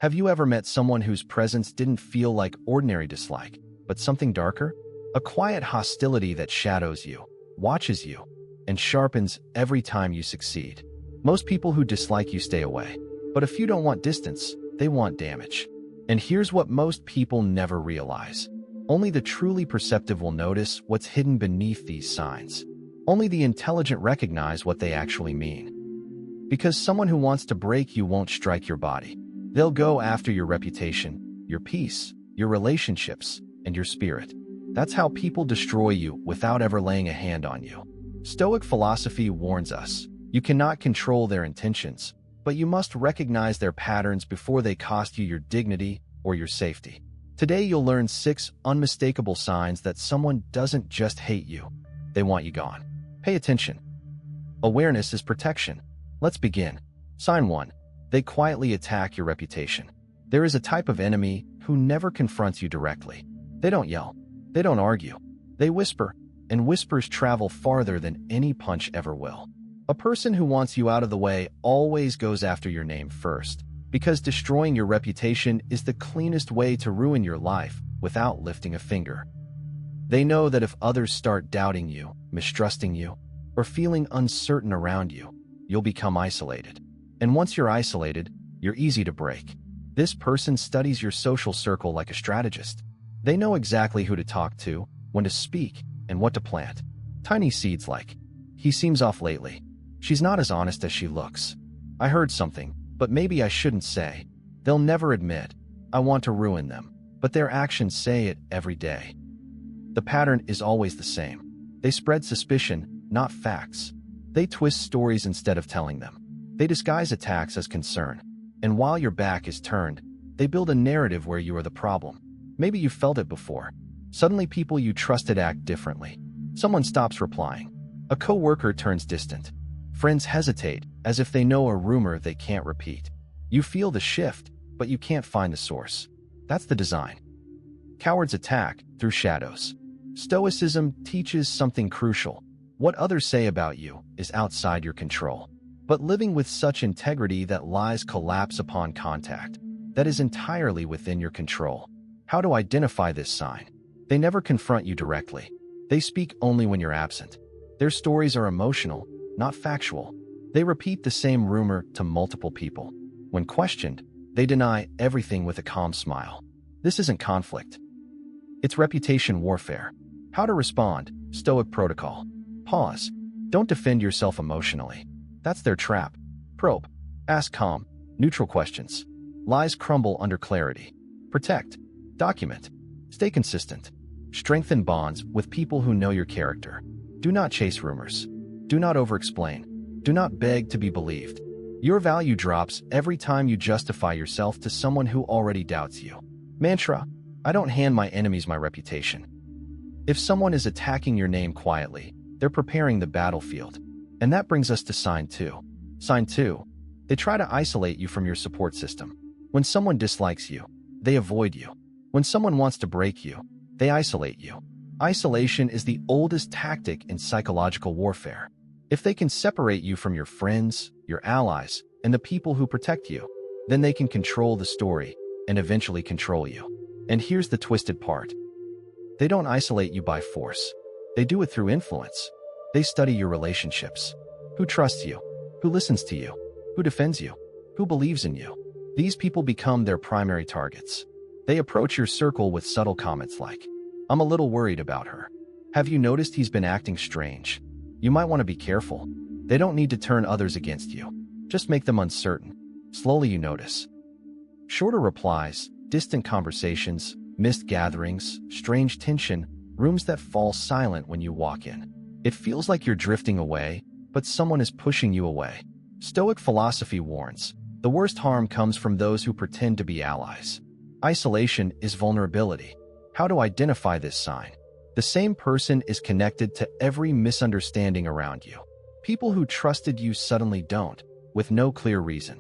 Have you ever met someone whose presence didn't feel like ordinary dislike, but something darker? A quiet hostility that shadows you, watches you, and sharpens every time you succeed. Most people who dislike you stay away. But if you don't want distance, they want damage. And here's what most people never realize. Only the truly perceptive will notice what's hidden beneath these signs. Only the intelligent recognize what they actually mean. Because someone who wants to break you won't strike your body. They'll go after your reputation, your peace, your relationships, and your spirit. That's how people destroy you without ever laying a hand on you. Stoic philosophy warns us, you cannot control their intentions, but you must recognize their patterns before they cost you your dignity or your safety. Today you'll learn 6 unmistakable signs that someone doesn't just hate you, they want you gone. Pay attention. Awareness is protection. Let's begin. Sign 1. They quietly attack your reputation. There is a type of enemy who never confronts you directly. They don't yell. They don't argue. They whisper, and whispers travel farther than any punch ever will. A person who wants you out of the way always goes after your name first, because destroying your reputation is the cleanest way to ruin your life without lifting a finger. They know that if others start doubting you, mistrusting you, or feeling uncertain around you, you'll become isolated. And once you're isolated, you're easy to break. This person studies your social circle like a strategist. They know exactly who to talk to, when to speak, and what to plant. Tiny seeds like, he seems off lately. She's not as honest as she looks. I heard something, but maybe I shouldn't say. They'll never admit, I want to ruin them, but their actions say it every day. The pattern is always the same. They spread suspicion, not facts. They twist stories instead of telling them. They disguise attacks as concern. And while your back is turned, they build a narrative where you are the problem. Maybe you felt it before. Suddenly people you trusted act differently. Someone stops replying. A coworker turns distant. Friends hesitate, as if they know a rumor they can't repeat. You feel the shift, but you can't find the source. That's the design. Cowards attack through shadows. Stoicism teaches something crucial. What others say about you is outside your control. But living with such integrity that lies collapse upon contact, that is entirely within your control. How to identify this sign? They never confront you directly. They speak only when you're absent. Their stories are emotional, not factual. They repeat the same rumor to multiple people. When questioned, they deny everything with a calm smile. This isn't conflict. It's reputation warfare. How to respond? Stoic protocol. Pause. Don't defend yourself emotionally. That's their trap. Probe. Ask calm, neutral questions. Lies crumble under clarity. Protect. Document. Stay consistent. Strengthen bonds with people who know your character. Do not chase rumors. Do not over-explain. Do not beg to be believed. Your value drops every time you justify yourself to someone who already doubts you. Mantra: I don't hand my enemies my reputation. If someone is attacking your name quietly, they're preparing the battlefield. And that brings us to sign 2. Sign 2. They try to isolate you from your support system. When someone dislikes you, they avoid you. When someone wants to break you, they isolate you. Isolation is the oldest tactic in psychological warfare. If they can separate you from your friends, your allies, and the people who protect you, then they can control the story and eventually control you. And here's the twisted part. They don't isolate you by force. They do it through influence. They study your relationships. Who trusts you? Who listens to you? Who defends you? Who believes in you? These people become their primary targets. They approach your circle with subtle comments like, I'm a little worried about her. Have you noticed he's been acting strange? You might want to be careful. They don't need to turn others against you. Just make them uncertain. Slowly you notice. Shorter replies, distant conversations, missed gatherings, strange tension, rooms that fall silent when you walk in. It feels like you're drifting away, but someone is pushing you away. Stoic philosophy warns, the worst harm comes from those who pretend to be allies. Isolation is vulnerability. How to identify this sign? The same person is connected to every misunderstanding around you. People who trusted you suddenly don't, with no clear reason.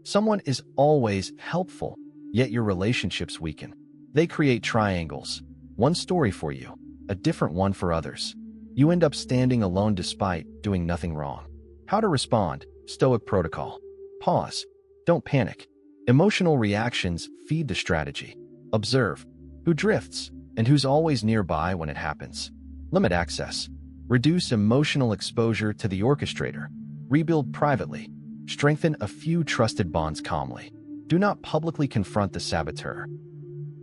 Someone is always helpful, yet your relationships weaken. They create triangles. One story for you, a different one for others. You end up standing alone despite doing nothing wrong. How to respond? Stoic protocol. Pause. Don't panic. Emotional reactions feed the strategy. Observe who drifts and who's always nearby when it happens. Limit access. Reduce emotional exposure to the orchestrator. Rebuild privately. Strengthen a few trusted bonds calmly. Do not publicly confront the saboteur.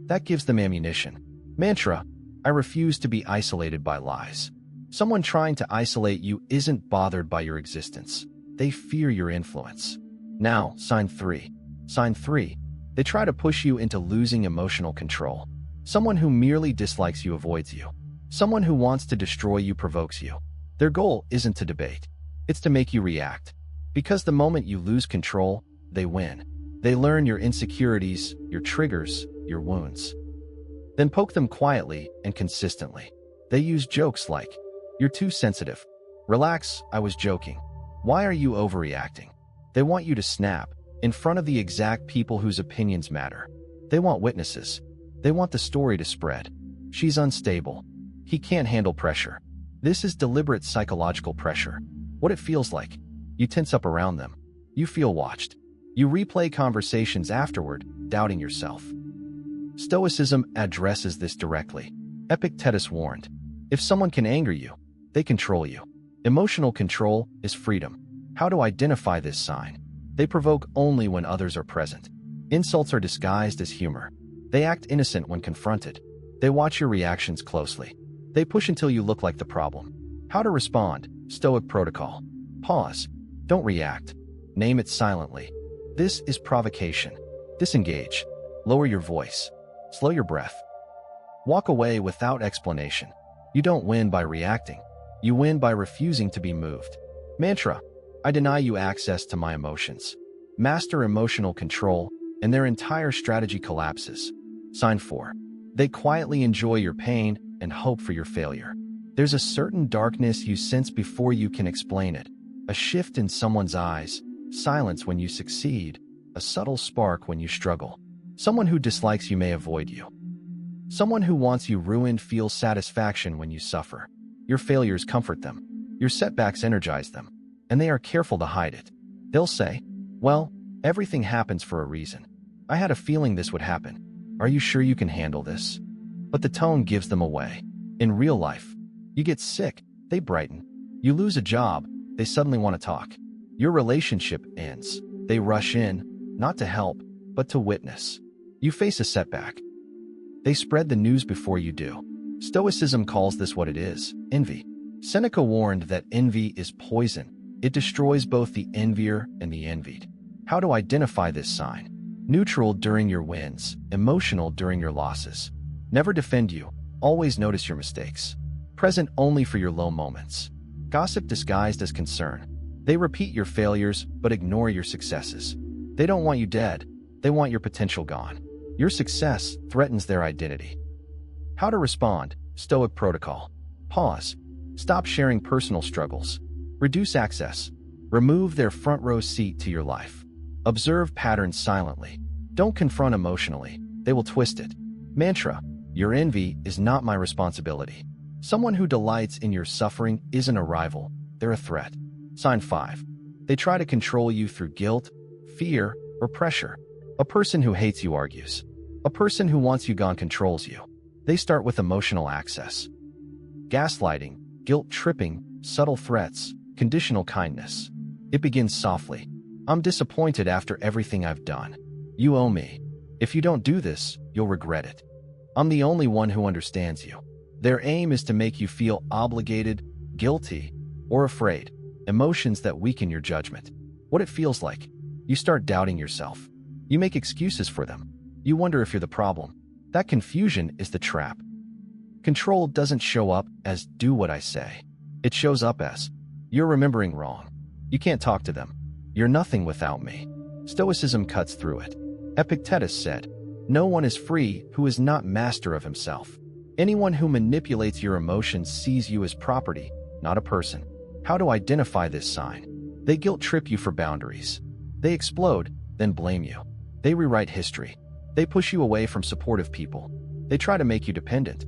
That gives them ammunition. Mantra: I refuse to be isolated by lies. Someone trying to isolate you isn't bothered by your existence. They fear your influence. Now, sign 3. Sign 3. They try to push you into losing emotional control. Someone who merely dislikes you avoids you. Someone who wants to destroy you provokes you. Their goal isn't to debate. It's to make you react. Because the moment you lose control, they win. They learn your insecurities, your triggers, your wounds. Then poke them quietly and consistently. They use jokes like, "You're too sensitive." "Relax, I was joking." "Why are you overreacting?" They want you to snap in front of the exact people whose opinions matter. They want witnesses. They want the story to spread. "She's unstable. He can't handle pressure." This is deliberate psychological pressure. What it feels like. You tense up around them. You feel watched. You replay conversations afterward, doubting yourself. Stoicism addresses this directly. Epictetus warned, if someone can anger you, they control you. Emotional control is freedom. How to identify this sign? They provoke only when others are present. Insults are disguised as humor. They act innocent when confronted. They watch your reactions closely. They push until you look like the problem. How to respond? Stoic protocol. Pause. Don't react. Name it silently. This is provocation. Disengage. Lower your voice. Slow your breath. Walk away without explanation. You don't win by reacting. You win by refusing to be moved. Mantra: I deny you access to my emotions. Master emotional control, and their entire strategy collapses. Sign 4. They quietly enjoy your pain and hope for your failure. There's a certain darkness you sense before you can explain it. A shift in someone's eyes, silence when you succeed, a subtle spark when you struggle. Someone who dislikes you may avoid you. Someone who wants you ruined feels satisfaction when you suffer. Your failures comfort them. Your setbacks energize them. And they are careful to hide it. They'll say, well, everything happens for a reason. I had a feeling this would happen. Are you sure you can handle this? But the tone gives them away. In real life, you get sick, they brighten. You lose a job, they suddenly want to talk. Your relationship ends. They rush in, not to help, but to witness. You face a setback. They spread the news before you do. Stoicism calls this what it is: envy. Seneca warned that envy is poison. It destroys both the envier and the envied. How to identify this sign? Neutral during your wins, emotional during your losses. Never defend you, always notice your mistakes. Present only for your low moments. Gossip disguised as concern. They repeat your failures but ignore your successes. They don't want you dead, they want your potential gone. Your success threatens their identity. How to respond? Stoic protocol. Pause. Stop sharing personal struggles. Reduce access. Remove their front row seat to your life. Observe patterns silently. Don't confront emotionally. They will twist it. Mantra: your envy is not my responsibility. Someone who delights in your suffering isn't a rival. They're a threat. Sign 5. They try to control you through guilt, fear, or pressure. A person who hates you argues. A person who wants you gone controls you. They start with emotional access. Gaslighting, guilt tripping, subtle threats, conditional kindness. It begins softly. I'm disappointed after everything I've done. You owe me. If you don't do this, you'll regret it. I'm the only one who understands you. Their aim is to make you feel obligated, guilty, or afraid. Emotions that weaken your judgment. What it feels like. You start doubting yourself. You make excuses for them. You wonder if you're the problem. That confusion is the trap. Control doesn't show up as "do what I say." It shows up as "you're remembering wrong. You can't talk to them. You're nothing without me." Stoicism cuts through it. Epictetus said, "No one is free who is not master of himself." Anyone who manipulates your emotions sees you as property, not a person. How to identify this sign? They guilt trip you for boundaries. They explode, then blame you. They rewrite history. They push you away from supportive people. They try to make you dependent.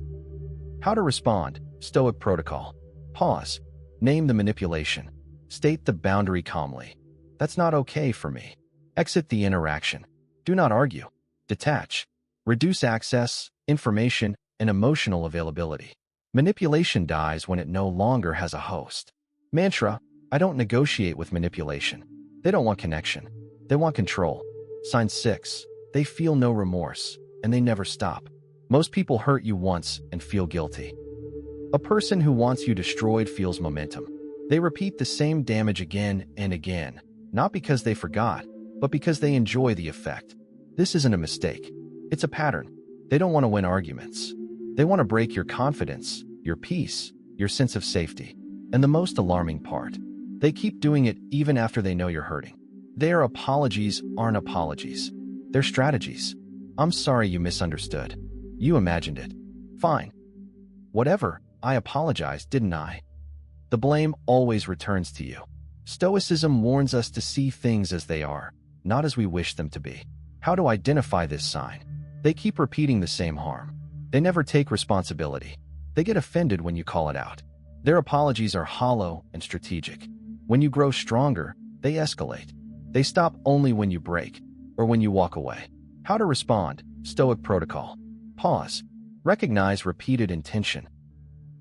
How to respond? Stoic protocol. Pause. Name the manipulation. State the boundary calmly. That's not okay for me. Exit the interaction. Do not argue. Detach. Reduce access, information, and emotional availability. Manipulation dies when it no longer has a host. Mantra: I don't negotiate with manipulation. They don't want connection. They want control. Sign 6. They feel no remorse, and they never stop. Most people hurt you once and feel guilty. A person who wants you destroyed feels momentum. They repeat the same damage again and again, not because they forgot, but because they enjoy the effect. This isn't a mistake. It's a pattern. They don't want to win arguments. They want to break your confidence, your peace, your sense of safety. And the most alarming part, they keep doing it even after they know you're hurting. Their apologies aren't apologies. They're strategies. I'm sorry you misunderstood. You imagined it. Fine. Whatever, I apologized, didn't I? The blame always returns to you. Stoicism warns us to see things as they are, not as we wish them to be. How to identify this sign? They keep repeating the same harm. They never take responsibility. They get offended when you call it out. Their apologies are hollow and strategic. When you grow stronger, they escalate. They stop only when you break or when you walk away. How to respond? Stoic protocol. Pause. Recognize repeated intention.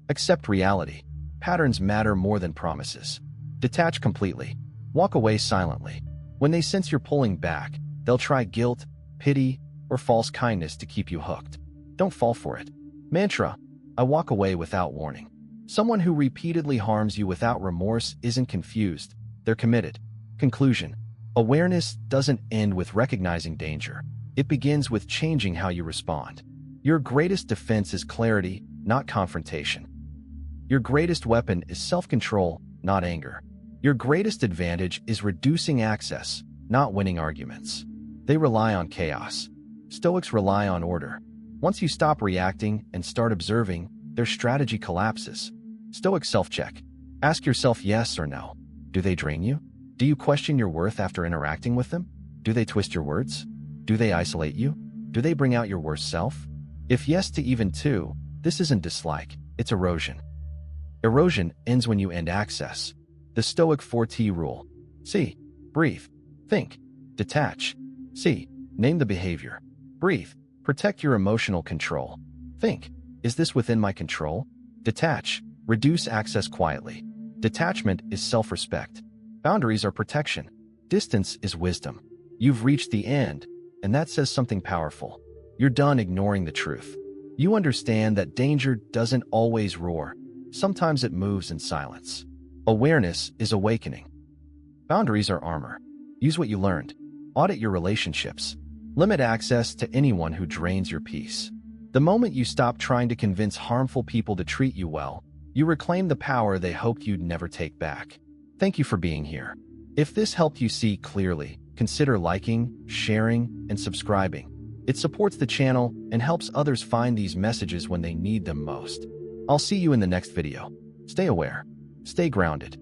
Accept reality. Patterns matter more than promises. Detach completely. Walk away silently. When they sense you're pulling back, they'll try guilt, pity, or false kindness to keep you hooked. Don't fall for it. Mantra: I walk away without warning. Someone who repeatedly harms you without remorse isn't confused. They're committed. Conclusion: awareness doesn't end with recognizing danger. It begins with changing how you respond. Your greatest defense is clarity, not confrontation. Your greatest weapon is self-control, not anger. Your greatest advantage is reducing access, not winning arguments. They rely on chaos. Stoics rely on order. Once you stop reacting and start observing, their strategy collapses. Stoic self-check. Ask yourself yes or no. Do they drain you? Do you question your worth after interacting with them? Do they twist your words? Do they isolate you? Do they bring out your worst self? If yes to even 2, this isn't dislike, it's erosion. Erosion ends when you end access. The Stoic 4T rule. See. Breathe. Think. Detach. See. Name the behavior. Breathe. Protect your emotional control. Think. Is this within my control? Detach. Reduce access quietly. Detachment is self-respect. Boundaries are protection. Distance is wisdom. You've reached the end, and that says something powerful. You're done ignoring the truth. You understand that danger doesn't always roar. Sometimes it moves in silence. Awareness is awakening. Boundaries are armor. Use what you learned. Audit your relationships. Limit access to anyone who drains your peace. The moment you stop trying to convince harmful people to treat you well, you reclaim the power they hoped you'd never take back. Thank you for being here. If this helped you see clearly, consider liking, sharing, and subscribing. It supports the channel and helps others find these messages when they need them most. I'll see you in the next video. Stay aware. Stay grounded.